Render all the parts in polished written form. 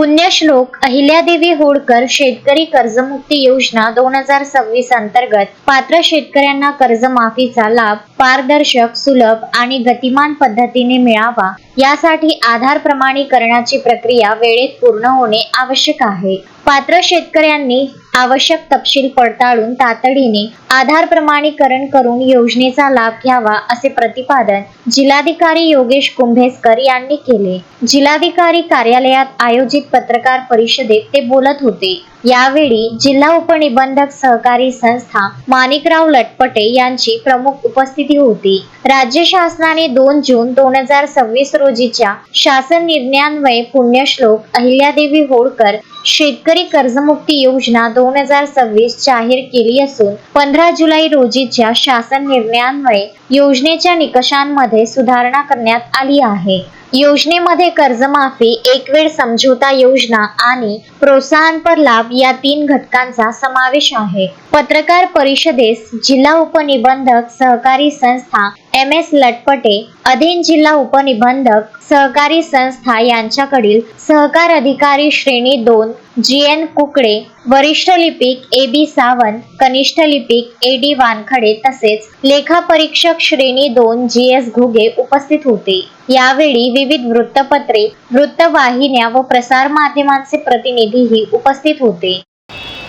पुण्यश्लोक अहिल्यादेवी होळकर शेतकरी कर्जमुक्ती योजना 2026 अंतर्गत पात्र शेतकऱ्यांना कर्जमाफीचा लाभ पारदर्शक, सुलभ आणि गतिमान पद्धतीने मिळावा यासाठी आधार प्रमाणीकरणाची प्रक्रिया वेळेत पूर्ण होणे आवश्यक आहे। पात्र शेतकऱ्यांनी आवश्यक तपशील पडताळून तातडीने आधार प्रमाणीकरण करून योजनेचा लाभ घ्यावा असे प्रतिपादन जिल्हाधिकारी योगेश कुंभेजकर यांनी केले। जिल्हाधिकारी कार्यालयात आयोजित पत्रकार परिषदेत ते बोलत होते। यावेळी जिल्हा उपनिबंधक सहकारी संस्था माणिकराव लटपटे यांची प्रमुख उपस्थिती होती। राज्य शासनाने 2 जून 2026 रोजीच्या शासन निर्णयान्वये पुण्यश्लोक अहिल्यादेवी होळकर शेतकरी कर्जमुक्ती योजना 2026 जाहीर केली असून 15 जुलै रोजीच्या शासन निर्णयान्वये योजनेच्या निकषांमध्ये सुधारणा करण्यात आली आहे। योजनेमध्ये कर्जमाफी, एकवेळ समझोता योजना आणि प्रोत्साहनपर लाभ या 3 घटकांचा समावेश आहे। पत्रकार परिषदेस जिल्हा उपनिबंधक सहकारी संस्था MS लटपटे, अधीन जिल्हा उपनिबंधक सहकारी संस्था यांच्याकडील सहकार अधिकारी श्रेणी 2 GN कुकडे, वरिष्ठ लिपिक AB सावंत, कनिष्ठ लिपिक AD वानखडे तसेच लेखापरीक्षक श्रेणी 2 GS घुगे उपस्थित होते। यावेळी विविध वृत्तपत्रे, वृत्तवाहिन्या व प्रसार माध्यमांचे प्रतिनिधीही उपस्थित होते।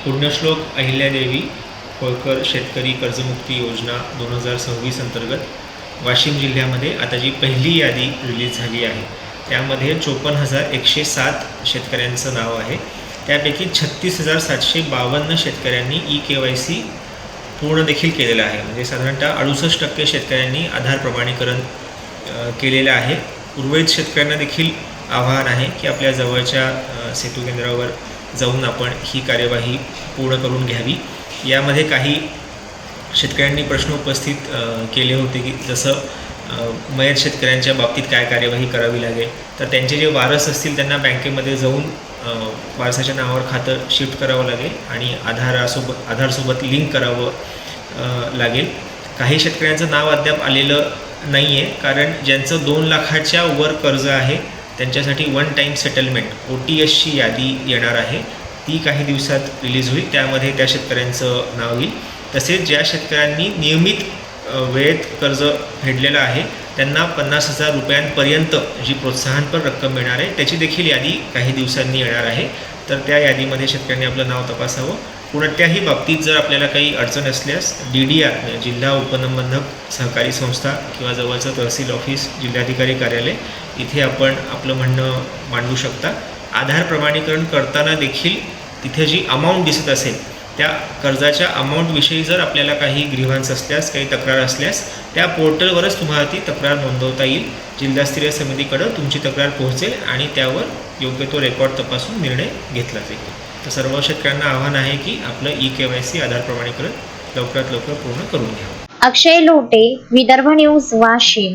पुण्यश्लोक अहिल्यादेवी होळकर शेतकरी कर्जमुक्ती योजना 2026 अंतर्गत वाशिम जिल्ह्यामध्ये आता जी पहिली यादी रिलीज झाली आहे त्यामध्ये 54,107 शेतकऱ्यांचं नाव आहे। त्यापैकी 36,752 शेतकऱ्यांनी eKYC पूर्ण देखील केलेलं आहे। म्हणजे साधारणतः 68% शेतकऱ्यांनी आधार प्रमाणीकरण केलेलं आहे। उर्वरित शेतकऱ्यांना देखील आवाहन आहे की आपल्या जवळच्या सेतू केंद्रावर जाऊन आपण ही कार्यवाही पूर्ण करून घ्यावी। यामध्ये काही शेतकऱ्यांनी प्रश्न उपस्थित केले होते की जसं मयत शेतकऱ्यांच्या बाबतीत काय कार्यवाही करावी लागेल, तर त्यांचे जे वारस असतील त्यांना बँकेमध्ये जाऊन वारसाच्या नावावर खातं शिफ्ट करावं लागेल आणि आधारसोबत लिंक करावं लागेल। काही शेतकऱ्यांचं नाव अद्याप आलेलं नाही आहे, कारण ज्यांचं 2 लाखाच्या वर कर्ज आहे त्यांच्यासाठी 1 टाईम सेटलमेंट OTSची यादी येणार आहे। ती काही दिवसात रिलीज होईल, त्यामध्ये त्या शेतकऱ्यांचं नाव येईल। तसेच ज्या शेतकऱ्यांनी नियमित वेळेत कर्ज फेडलेलं आहे त्यांना 50,000 रुपयांपर्यंत जी प्रोत्साहनपर रक्कम मिळणार आहे त्याची देखील यादी काही दिवसांनी येणार आहे। तर त्या यादीमध्ये शेतकऱ्यांनी आपलं नाव तपासावं। कोणत्याही बाबतीत जर आपल्याला काही अडचण असल्यास DDR जिल्हा उपनिबंधक सहकारी संस्था किंवा जवळचं तहसील ऑफिस, जिल्हाधिकारी कार्यालय इथे आपण आपलं म्हणणं मांडू शकता। आधार प्रमाणीकरण करताना देखील तिथे जी अमाऊंट दिसत असेल त्या कर्जाच्या अमाऊंटविषयी जर आपल्याला काही ग्रीव्हन्स असल्यास, काही तक्रार असल्यास त्या पोर्टलवरच तुम्हाला ती तक्रार नोंदवता येईल। जिल्हास्तरीय समितीकडे तुमची तक्रार पोहोचेल आणि त्यावर योग्य तो रेकॉर्ड तपासून निर्णय घेतला जाईल। तर सर्व शेतकऱ्यांना आव्हान आहे की आपलं eKYC आधार प्रमाणीकरण लवकरात लवकर पूर्ण करून घ्यावं। अक्षय लोटे, विदर्भ न्यूज, वाशिम।